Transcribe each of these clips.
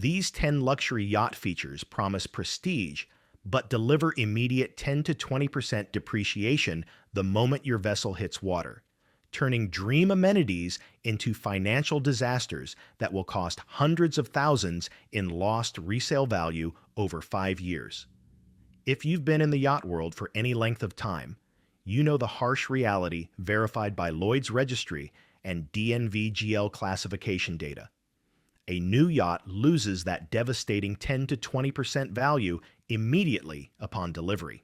These 10 luxury yacht features promise prestige, but deliver immediate 10 to 20% depreciation the moment your vessel hits water, turning dream amenities into financial disasters that will cost hundreds of thousands in lost resale value over 5 years. If you've been in the yacht world for any length of time, you know the harsh reality verified by Lloyd's Registry and DNVGL classification data. A new yacht loses that devastating 10 to 20% value immediately upon delivery.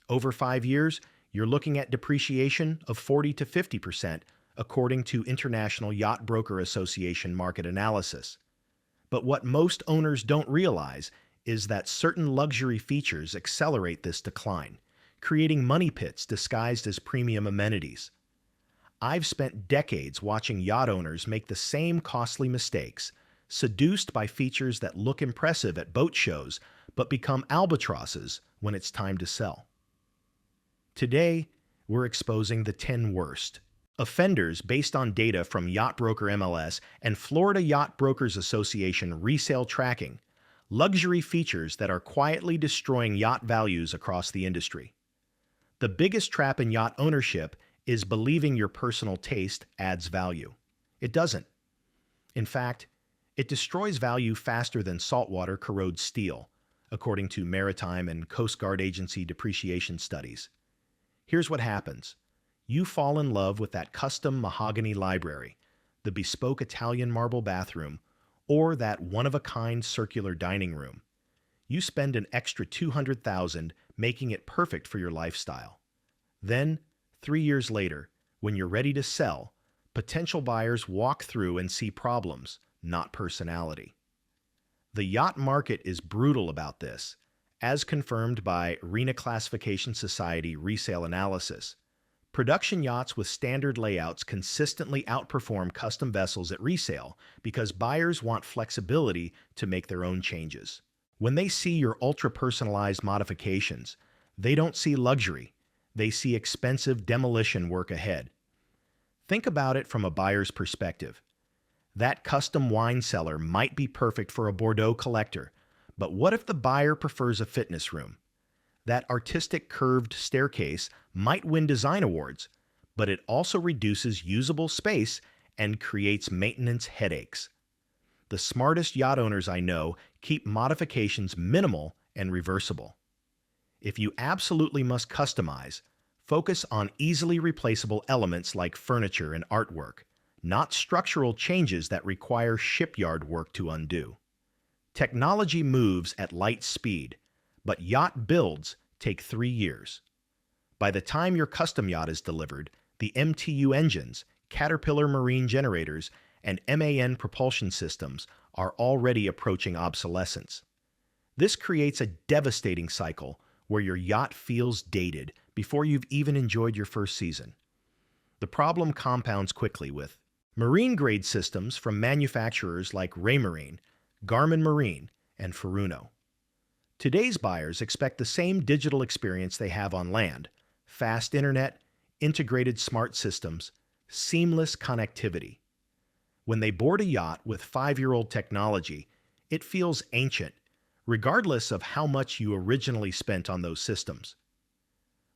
Over 5 years, you're looking at depreciation of 40 to 50%, according to International Yacht Broker Association market analysis. But what most owners don't realize is that certain luxury features accelerate this decline, creating money pits disguised as premium amenities. I've spent decades watching yacht owners make the same costly mistakes, seduced by features that look impressive at boat shows but become albatrosses when it's time to sell. Today, we're exposing the 10 worst offenders based on data from Yacht Broker MLS and Florida Yacht Brokers Association resale tracking, luxury features that are quietly destroying yacht values across the industry. The biggest trap in yacht ownership is believing your personal taste adds value. It doesn't. In fact, it destroys value faster than saltwater corrodes steel, according to Maritime and Coast Guard Agency depreciation studies. Here's what happens. You fall in love with that custom mahogany library, the bespoke Italian marble bathroom, or that one-of-a-kind circular dining room. You spend an extra $200,000 making it perfect for your lifestyle. Then, 3 years later, when you're ready to sell, potential buyers walk through and see problems, not personality. The yacht market is brutal about this, as confirmed by RENA Classification Society resale analysis. Production yachts with standard layouts consistently outperform custom vessels at resale because buyers want flexibility to make their own changes. When they see your ultra-personalized modifications, they don't see luxury. They see expensive demolition work ahead. Think about it from a buyer's perspective. That custom wine cellar might be perfect for a Bordeaux collector, but what if the buyer prefers a fitness room? That artistic curved staircase might win design awards, but it also reduces usable space and creates maintenance headaches. The smartest yacht owners I know keep modifications minimal and reversible. If you absolutely must customize, focus on easily replaceable elements like furniture and artwork, not structural changes that require shipyard work to undo. Technology moves at light speed, but yacht builds take 3 years. By the time your custom yacht is delivered, the MTU engines, Caterpillar marine generators, and MAN propulsion systems are already approaching obsolescence. This creates a devastating cycle where your yacht feels dated before you've even enjoyed your first season. The problem compounds quickly with marine-grade systems from manufacturers like Raymarine, Garmin Marine, and Furuno. Today's buyers expect the same digital experience they have on land: fast internet, integrated smart systems, seamless connectivity. When they board a yacht with 5-year-old technology, it feels ancient, regardless of how much you originally spent on those systems.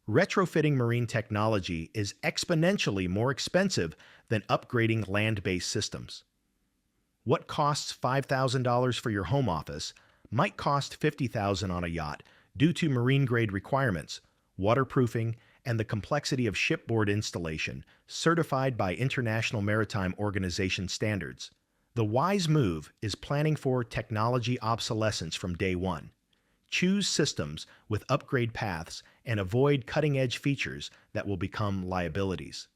Retrofitting marine technology is exponentially more expensive than upgrading land-based systems. What costs $5,000 for your home office might cost $50,000 on a yacht due to marine-grade requirements, waterproofing, and the complexity of shipboard installation certified by International Maritime Organization standards. The wise move is planning for technology obsolescence from day one. Choose systems with upgrade paths and avoid cutting-edge features that will become liabilities.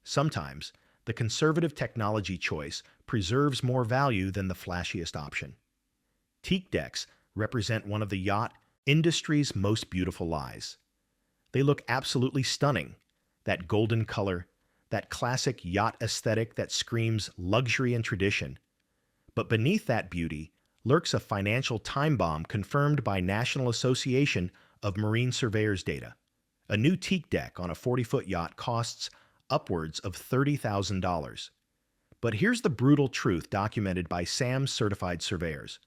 Sometimes, the conservative technology choice preserves more value than the flashiest option. Teak decks represent one of the yacht industry's most beautiful lies. They look absolutely stunning. That golden color, that classic yacht aesthetic that screams luxury and tradition. But beneath that beauty lurks a financial time bomb confirmed by National Association of Marine Surveyors data. A new teak deck on a 40-foot yacht costs upwards of $30,000. But here's the brutal truth documented by SAM's certified surveyors.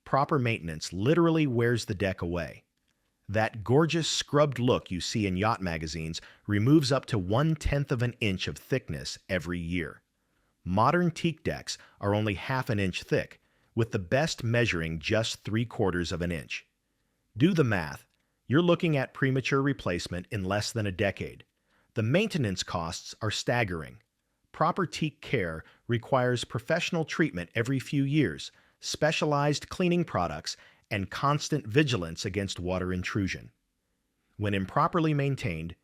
Proper maintenance literally wears the deck away. That gorgeous scrubbed look you see in yacht magazines removes up to 1/10 of an inch of thickness every year. Modern teak decks are only half an inch thick, with the best measuring just 3/4 of an inch. Do the math. You're looking at premature replacement in less than a decade. The maintenance costs are staggering. Proper teak care requires professional treatment every few years, specialized cleaning products, and constant vigilance against water intrusion. When improperly maintained,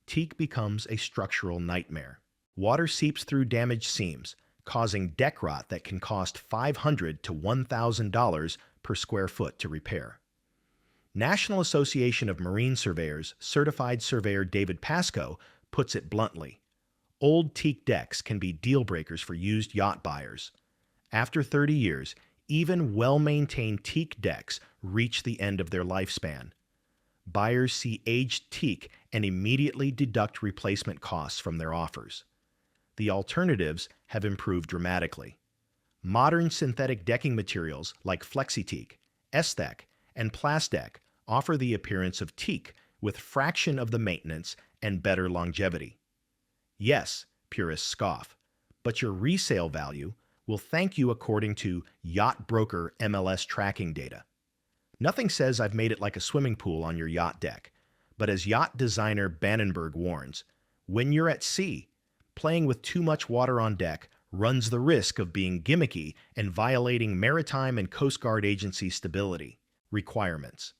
teak becomes a structural nightmare. Water seeps through damaged seams, causing deck rot that can cost $500 to $1,000 per square foot to repair. National Association of Marine Surveyors certified surveyor David Pascoe puts it bluntly. Old teak decks can be deal breakers for used yacht buyers. After 30 years, even well-maintained teak decks reach the end of their lifespan. Buyers see aged teak and immediately deduct replacement costs from their offers. The alternatives have improved dramatically. Modern synthetic decking materials like FlexiTeak, S-Teak, and Plastec offer the appearance of teak with fraction of the maintenance and better longevity. Yes, purists scoff, but your resale value will thank you according to Yacht Broker MLS tracking data. Nothing says I've made it like a swimming pool on your yacht deck, but as yacht designer Bannenberg warns, when you're at sea, playing with too much water on deck runs the risk of being gimmicky and violating maritime and Coast Guard agency stability requirements.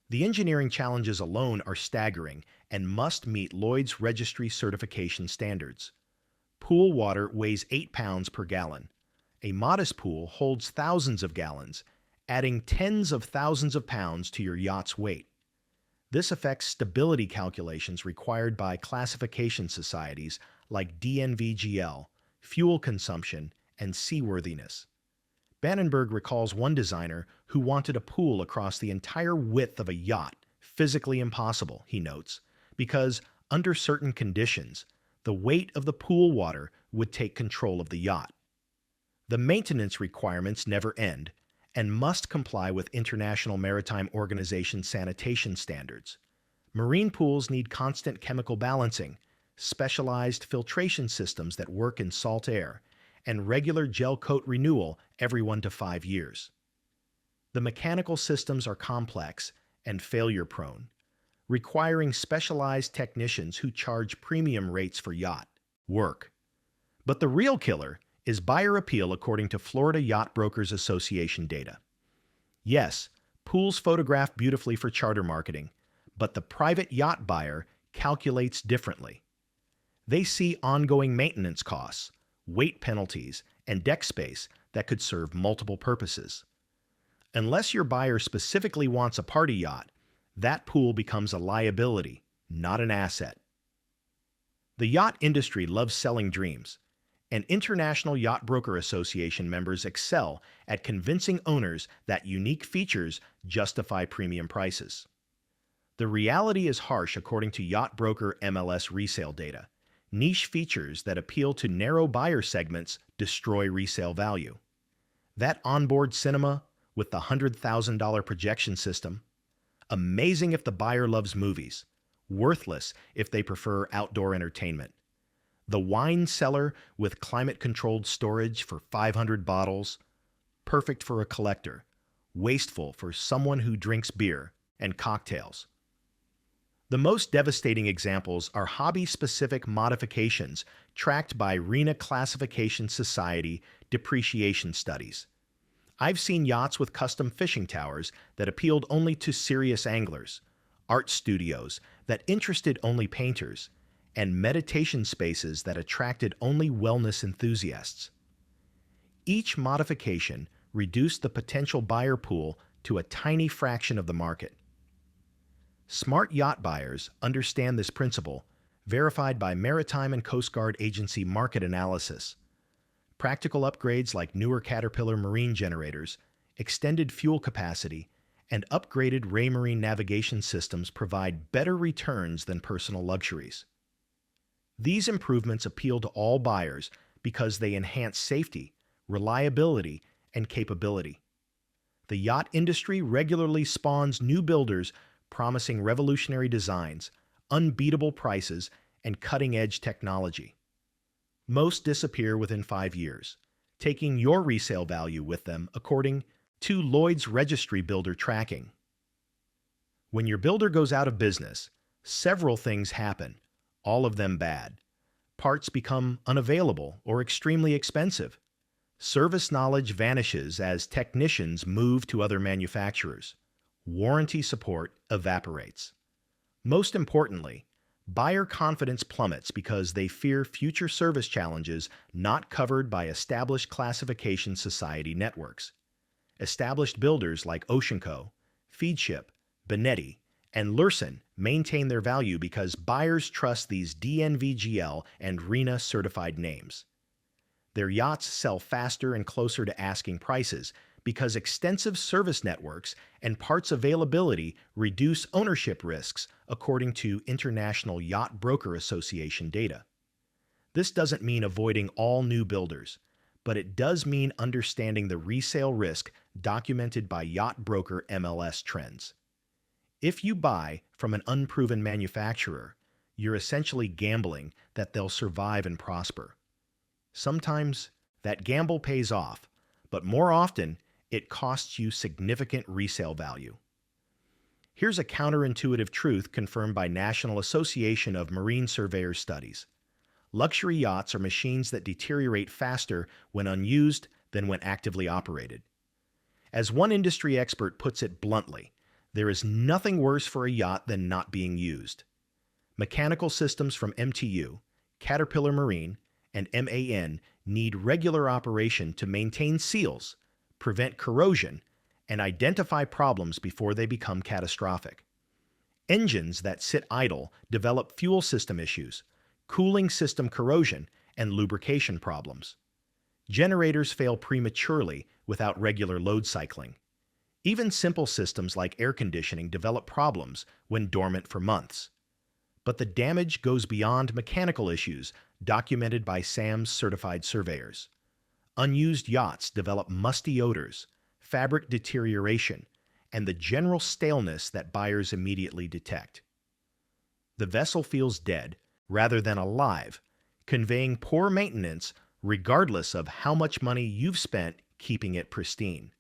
The engineering challenges alone are staggering and must meet Lloyd's Registry certification standards. Pool water weighs 8 pounds per gallon. A modest pool holds thousands of gallons, adding tens of thousands of pounds to your yacht's weight. This affects stability calculations required by classification societies like DNVGL, fuel consumption, and seaworthiness. Bannenberg recalls one designer who wanted a pool across the entire width of a yacht, physically impossible, he notes, because under certain conditions, the weight of the pool water would take control of the yacht. The maintenance requirements never end and must comply with International Maritime Organization sanitation standards. Marine pools need constant chemical balancing, specialized filtration systems that work in salt air, and regular gel coat renewal every 1 to 5 years. The mechanical systems are complex and failure-prone, requiring specialized technicians who charge premium rates for yacht work. But the real killer is buyer appeal according to Florida Yacht Brokers Association data. Yes, pools photograph beautifully for charter marketing, but the private yacht buyer calculates differently. They see ongoing maintenance costs, weight penalties, and deck space that could serve multiple purposes. Unless your buyer specifically wants a party yacht, that pool becomes a liability, not an asset. The yacht industry loves selling dreams, and International Yacht Broker Association members excel at convincing owners that unique features justify premium prices. The reality is harsh according to Yacht Broker MLS resale data. Niche features that appeal to narrow buyer segments destroy resale value. That onboard cinema with the $100,000 projection system, amazing if the buyer loves movies, worthless if they prefer outdoor entertainment. The wine cellar with climate-controlled storage for 500 bottles, perfect for a collector, wasteful for someone who drinks beer and cocktails. The most devastating examples are hobby-specific modifications tracked by RENA Classification Society depreciation studies. I've seen yachts with custom fishing towers that appealed only to serious anglers, art studios that interested only painters, and meditation spaces that attracted only wellness enthusiasts. Each modification reduced the potential buyer pool to a tiny fraction of the market. Smart yacht buyers understand this principle, verified by Maritime and Coast Guard Agency market analysis. Practical upgrades like newer Caterpillar marine generators, extended fuel capacity, and upgraded Raymarine navigation systems provide better returns than personal luxuries. These improvements appeal to all buyers because they enhance safety, reliability, and capability. The yacht industry regularly spawns new builders promising revolutionary designs, unbeatable prices, and cutting-edge technology. Most disappear within 5 years, taking your resale value with them according to Lloyd's Registry Builder tracking. When your builder goes out of business, several things happen, all of them bad. Parts become unavailable or extremely expensive. Service knowledge vanishes as technicians move to other manufacturers. Warranty support evaporates. Most importantly, buyer confidence plummets because they fear future service challenges not covered by established classification society networks. Established builders like Oceanco, Feedship, Benetti, and Lursen maintain their value because buyers trust these DNVGL and RENA certified names. Their yachts sell faster and closer to asking prices because extensive service networks and parts availability reduce ownership risks according to International Yacht Broker Association data. This doesn't mean avoiding all new builders, but it does mean understanding the resale risk documented by Yacht Broker MLS trends. If you buy from an unproven manufacturer, you're essentially gambling that they'll survive and prosper. Sometimes that gamble pays off, but more often it costs you significant resale value. Here's a counterintuitive truth confirmed by National Association of Marine Surveyors studies. Luxury yachts are machines that deteriorate faster when unused than when actively operated. As one industry expert puts it bluntly, there is nothing worse for a yacht than not being used. Mechanical systems from MTU, Caterpillar Marine, and MAN need regular operation to maintain seals, prevent corrosion, and identify problems before they become catastrophic. Engines that sit idle develop fuel system issues, cooling system corrosion, and lubrication problems. Generators fail prematurely without regular load cycling. Even simple systems like air conditioning develop problems when dormant for months. But the damage goes beyond mechanical issues documented by SAM's certified surveyors. Unused yachts develop musty odors, fabric deterioration, and the general staleness that buyers immediately detect. The vessel feels dead rather than alive, conveying poor maintenance regardless of how much money you've spent keeping it pristine.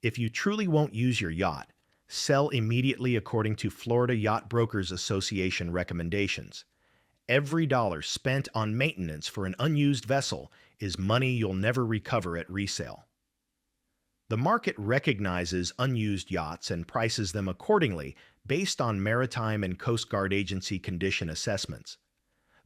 If you truly won't use your yacht, sell immediately according to Florida Yacht Brokers Association recommendations. Every dollar spent on maintenance for an unused vessel is money you'll never recover at resale. The market recognizes unused yachts and prices them accordingly based on Maritime and Coast Guard Agency condition assessments.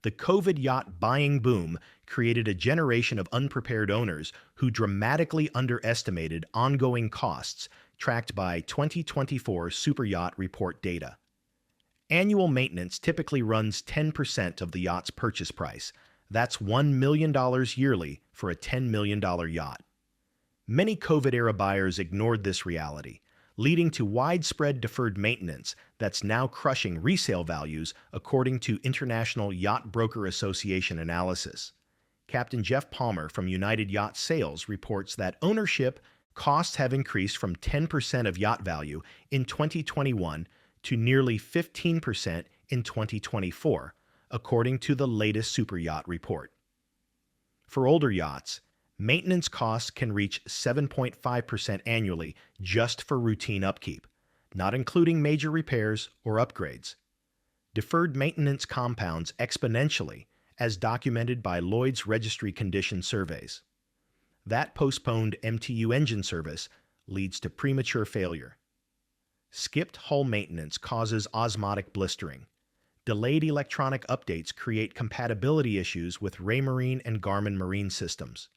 The COVID yacht buying boom created a generation of unprepared owners who dramatically underestimated ongoing costs tracked by 2024 Superyacht Report data. Annual maintenance typically runs 10% of the yacht's purchase price. That's $1 million yearly for a $10 million yacht. Many COVID-era buyers ignored this reality, leading to widespread deferred maintenance that's now crushing resale values according to International Yacht Broker Association analysis. Captain Jeff Palmer from United Yacht Sales reports that ownership costs have increased from 10% of yacht value in 2021 to nearly 15% in 2024, according to the latest Superyacht report. For older yachts, maintenance costs can reach 7.5% annually just for routine upkeep, not including major repairs or upgrades. Deferred maintenance compounds exponentially, as documented by Lloyd's Registry Condition surveys. That postponed MTU engine service leads to premature failure. Skipped hull maintenance causes osmotic blistering. Delayed electronic updates create compatibility issues with Raymarine and Garmin marine systems.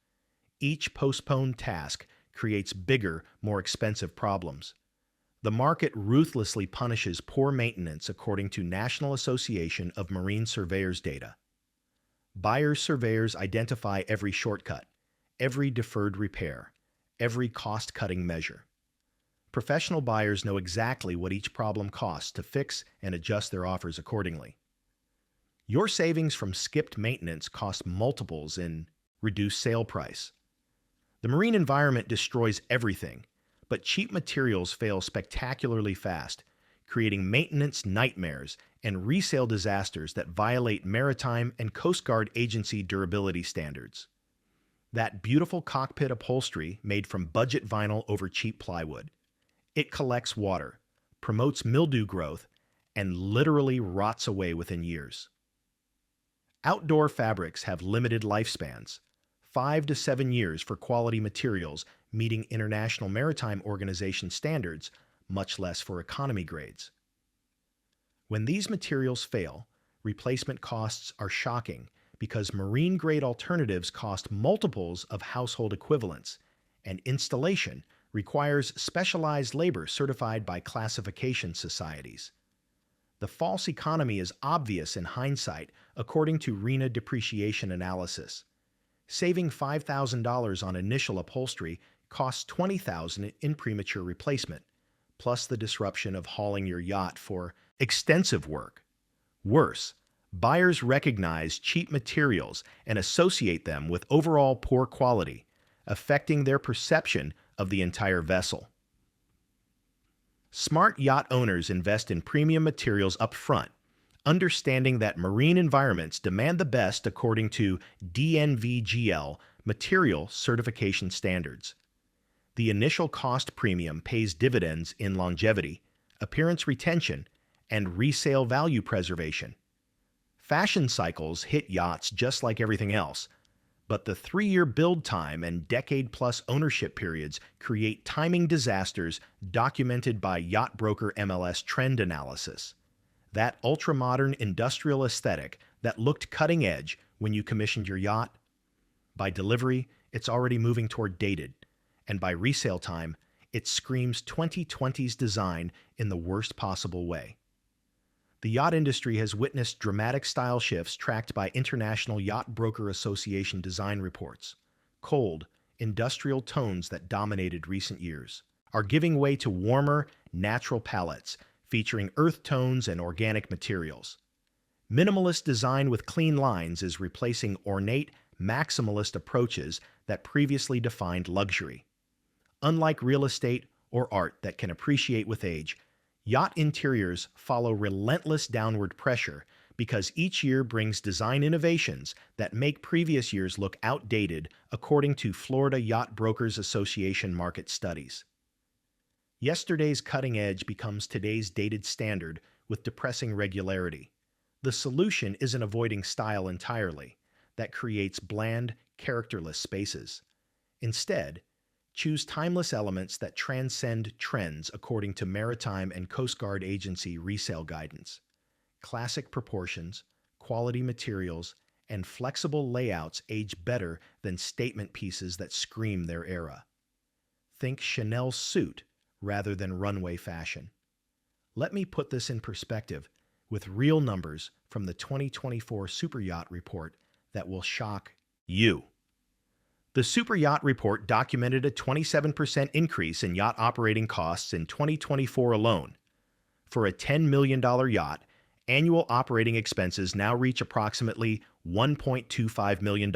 Each postponed task creates bigger, more expensive problems. The market ruthlessly punishes poor maintenance according to National Association of Marine Surveyors data. Buyers' surveyors identify every shortcut, every deferred repair, every cost-cutting measure. Professional buyers know exactly what each problem costs to fix and adjust their offers accordingly. Your savings from skipped maintenance cost multiples in reduce sale price. The marine environment destroys everything, but cheap materials fail spectacularly fast, creating maintenance nightmares and resale disasters that violate maritime and Coast Guard agency durability standards. That beautiful cockpit upholstery made from budget vinyl over cheap plywood. It collects water, promotes mildew growth, and literally rots away within years. Outdoor fabrics have limited lifespans, 5 to 7 years for quality materials meeting International Maritime Organization standards, much less for economy grades. When these materials fail, replacement costs are shocking because marine-grade alternatives cost multiples of household equivalents, and installation requires specialized labor certified by classification societies. The false economy is obvious in hindsight, according to RENA depreciation analysis. Saving $5,000 on initial upholstery costs $20,000 in premature replacement, plus the disruption of hauling your yacht for extensive work. Worse, buyers recognize cheap materials and associate them with overall poor quality, affecting their perception of the entire vessel. Smart yacht owners invest in premium materials up front, understanding that marine environments demand the best according to DNVGL material certification standards. The initial cost premium pays dividends in longevity, appearance retention, and resale value preservation. Fashion cycles hit yachts just like everything else, but the 3-year build time and decade-plus ownership periods create timing disasters documented by yacht broker MLS trend analysis. That ultra-modern industrial aesthetic that looked cutting-edge when you commissioned your yacht, by delivery, it's already moving toward dated, and by resale time, it screams 2020's design in the worst possible way. The yacht industry has witnessed dramatic style shifts tracked by International Yacht Broker Association design reports. Cold, industrial tones that dominated recent years are giving way to warmer, natural palettes featuring earth tones and organic materials. Minimalist design with clean lines is replacing ornate, maximalist approaches that previously defined luxury. Unlike real estate or art that can appreciate with age, yacht interiors follow relentless downward pressure because each year brings design innovations that make previous years look outdated, according to Florida Yacht Brokers Association market studies. Yesterday's cutting edge becomes today's dated standard with depressing regularity. The solution isn't avoiding style entirely. That creates bland, characterless spaces. Instead, choose timeless elements that transcend trends according to Maritime and Coast Guard Agency resale guidance. Classic proportions, quality materials, and flexible layouts age better than statement pieces that scream their era. Think Chanel suit rather than runway fashion. Let me put this in perspective with real numbers from the 2024 Super Yacht Report that will shock you. The Super Yacht Report documented a 27% increase in yacht operating costs in 2024 alone. For a $10 million yacht, annual operating expenses now reach approximately $1.25 million,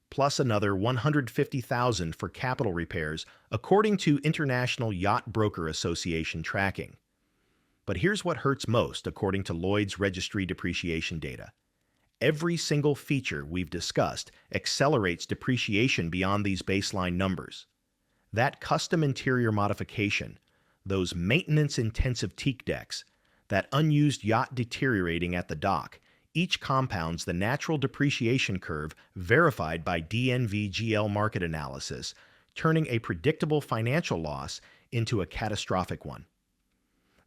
plus another $150,000 for capital repairs, according to International Yacht Broker Association tracking. But here's what hurts most, according to Lloyd's registry depreciation data. Every single feature we've discussed accelerates depreciation beyond these baseline numbers. That custom interior modification, those maintenance-intensive teak decks, that unused yacht deteriorating at the dock, each compounds the natural depreciation curve verified by DNVGL market analysis, turning a predictable financial loss into a catastrophic one.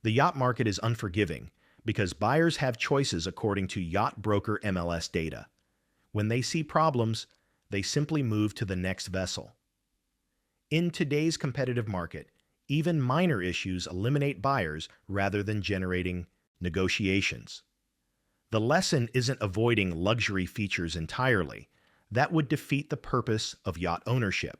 The yacht market is unforgiving because buyers have choices according to yacht broker MLS data. When they see problems, they simply move to the next vessel. In today's competitive market, even minor issues eliminate buyers rather than generating negotiations. The lesson isn't avoiding luxury features entirely. That would defeat the purpose of yacht ownership.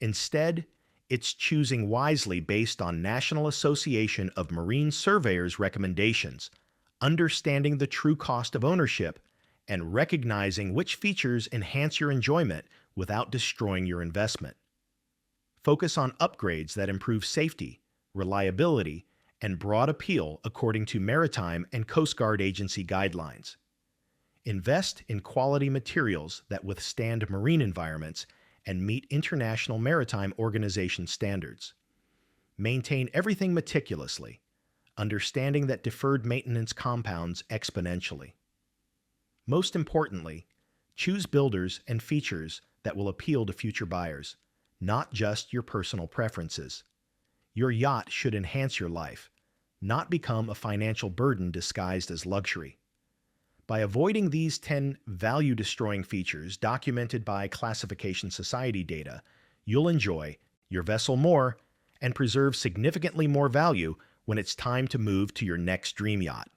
Instead, it's choosing wisely based on National Association of Marine Surveyors recommendations, understanding the true cost of ownership, and recognizing which features enhance your enjoyment without destroying your investment. Focus on upgrades that improve safety, reliability, and broad appeal according to Maritime and Coast Guard agency guidelines. Invest in quality materials that withstand marine environments and meet International Maritime Organization standards. Maintain everything meticulously, understanding that deferred maintenance compounds exponentially. Most importantly, choose builders and features that will appeal to future buyers, not just your personal preferences. Your yacht should enhance your life, not become a financial burden disguised as luxury. By avoiding these 10 value-destroying features documented by Classification Society data, you'll enjoy your vessel more and preserve significantly more value when it's time to move to your next dream yacht.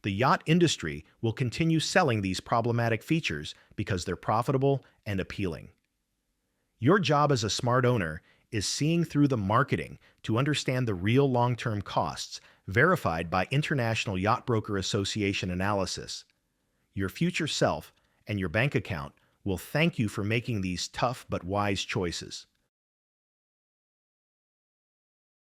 The yacht industry will continue selling these problematic features because they're profitable and appealing. Your job as a smart owner is seeing through the marketing to understand the real long-term costs verified by International Yacht Broker Association analysis. Your future self and your bank account will thank you for making these tough but wise choices.